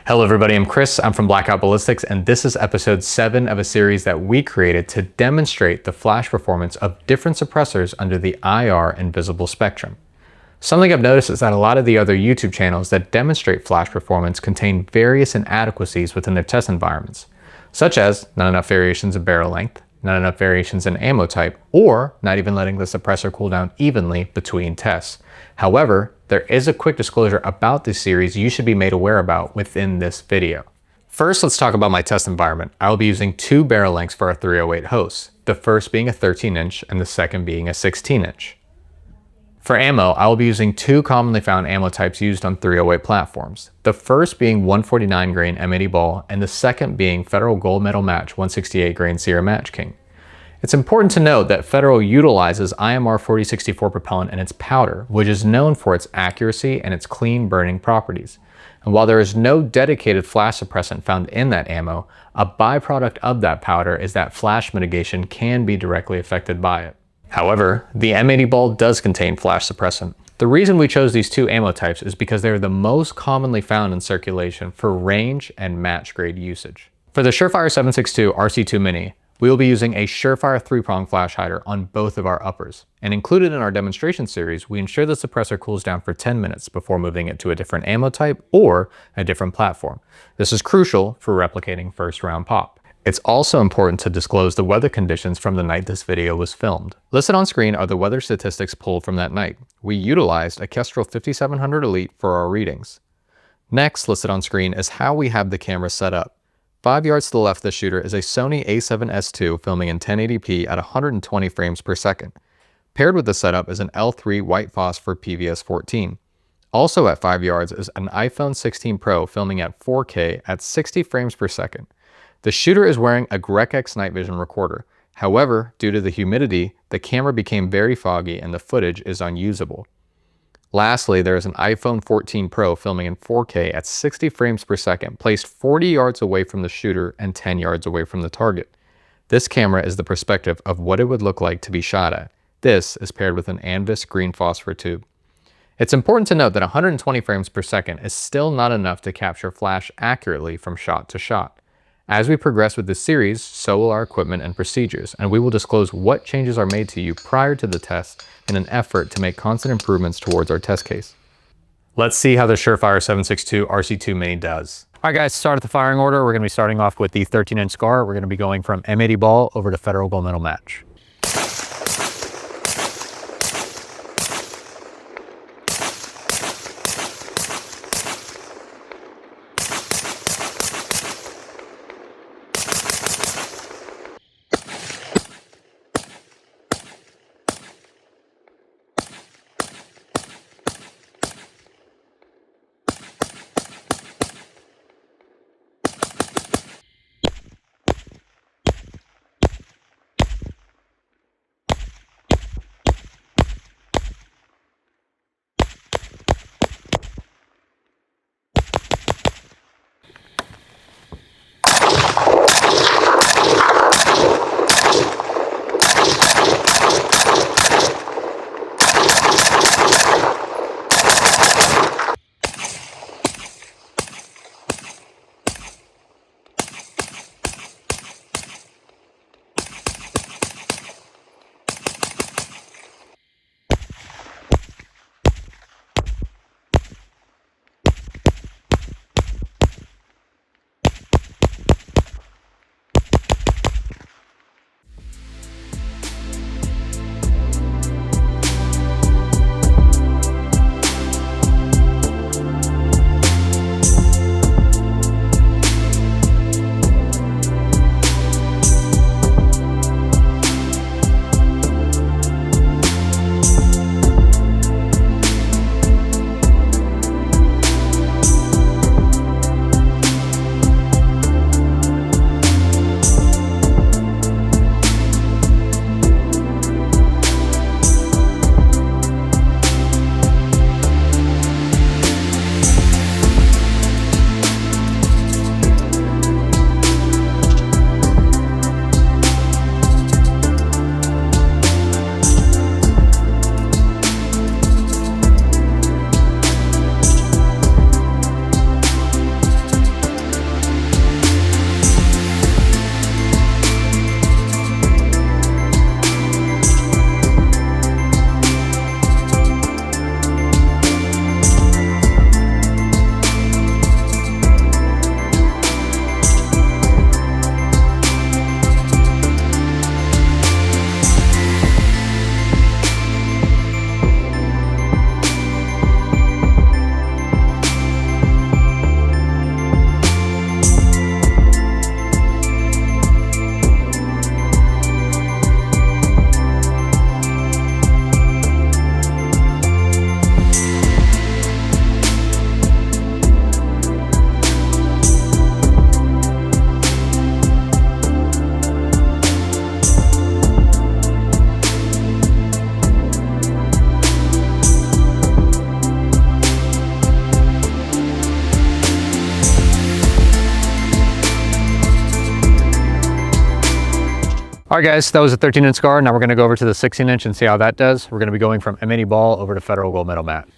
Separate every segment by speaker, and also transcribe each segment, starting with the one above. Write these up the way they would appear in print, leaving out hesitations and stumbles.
Speaker 1: Hello everybody, I'm Chris, I'm from Blackout Ballistics, and this is episode 7 of a series that we created to demonstrate the flash performance of different suppressors under the IR and visible spectrum. Something I've noticed is that a lot of the other YouTube channels that demonstrate flash performance contain various inadequacies within their test environments, such as not enough variations in barrel length, not enough variations in ammo type, or not even letting the suppressor cool down evenly between tests. However, there is a quick disclosure about this series you should be made aware about within this video. First, let's talk about my test environment. I will be using two barrel lengths for our 308 hosts, the first being a 13-inch and the second being a 16-inch. For ammo, I will be using two commonly found ammo types used on 308 platforms, the first being 149 grain M80 ball and the second being Federal Gold Medal Match 168 grain Sierra Match King. It's important to note that Federal utilizes IMR 4064 propellant in its powder, which is known for its accuracy and its clean burning properties. And while there is no dedicated flash suppressant found in that ammo, a byproduct of that powder is that flash mitigation can be directly affected by it. However, the M80 ball does contain flash suppressant. The reason we chose these two ammo types is because they're the most commonly found in circulation for range and match grade usage. For the Surefire 762 RC2 Mini, we will be using a Surefire 3-prong flash hider on both of our uppers. And included in our demonstration series, we ensure the suppressor cools down for 10 minutes before moving it to a different ammo type or a different platform. This is crucial for replicating first round pop. It's also important to disclose the weather conditions from the night this video was filmed. Listed on screen are the weather statistics pulled from that night. We utilized a Kestrel 5700 Elite for our readings. Next, listed on screen is how we have the camera set up. 5 yards to the left of the shooter is a Sony a7S II filming in 1080p at 120 frames per second. Paired with the setup is an L3 white phosphor PVS-14. Also at 5 yards is an iPhone 16 Pro filming at 4K at 60 frames per second. The shooter is wearing a Grec-X night vision recorder. However, due to the humidity, the camera became very foggy and the footage is unusable. Lastly, there is an iPhone 14 Pro filming in 4K at 60 frames per second, placed 40 yards away from the shooter and 10 yards away from the target. This camera is the perspective of what it would look like to be shot at. This is paired with an Anvis green phosphor tube. It's important to note that 120 frames per second is still not enough to capture flash accurately from shot to shot. As we progress with this series, so will our equipment and procedures, and we will disclose what changes are made to you prior to the test in an effort to make constant improvements towards our test case. Let's see how the Surefire 762 RC2 Mini does. All right guys, start at the firing order. We're going to be starting off with the 13-inch scar. We're going to be going from M80 ball over to Federal Gold Medal Match. All right, guys, that was a 13-inch scar. Now we're gonna go over to the 16-inch and see how that does. We're gonna be going from M80 ball over to federal gold medal mat.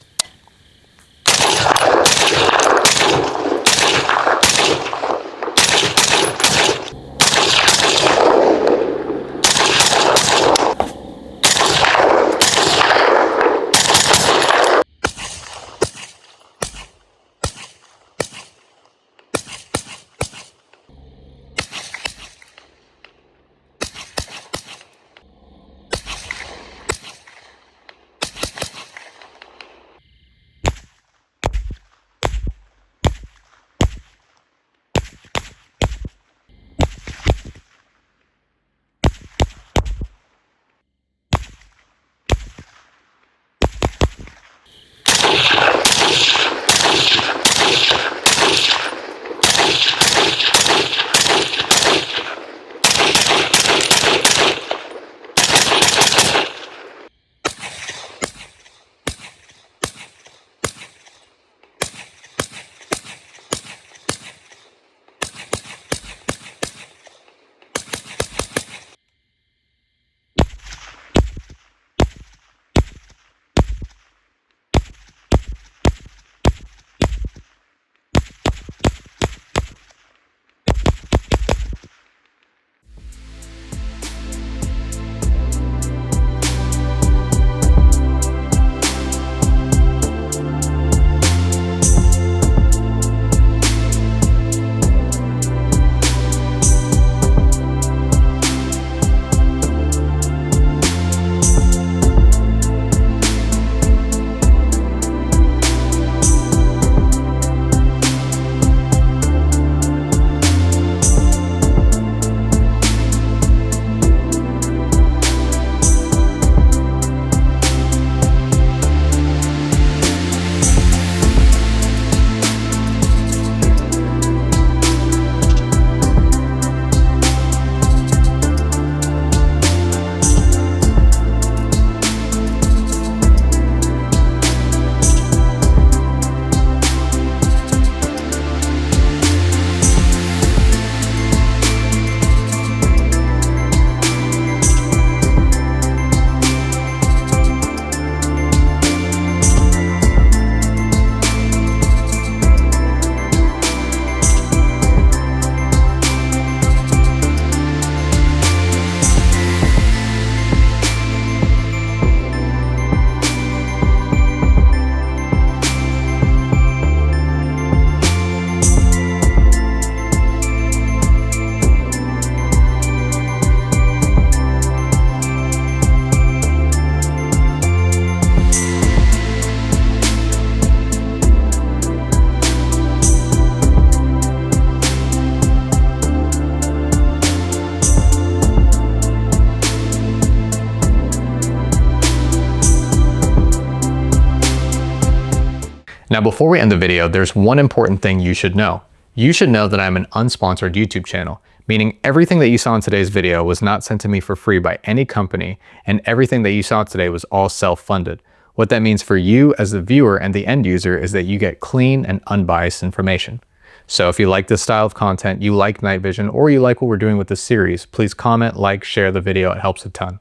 Speaker 1: Now, before we end the video, there's one important thing you should know. You should know that I'm an unsponsored YouTube channel, meaning everything that you saw in today's video was not sent to me for free by any company, and everything that you saw today was all self-funded. What that means for you as the viewer and the end user is that you get clean and unbiased information. So if you like this style of content, you like night vision, or you like what we're doing with this series, please comment, like, share the video. It helps a ton.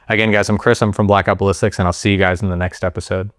Speaker 1: Again, guys, I'm Chris. I'm from Blackout Ballistics, and I'll see you guys in the next episode.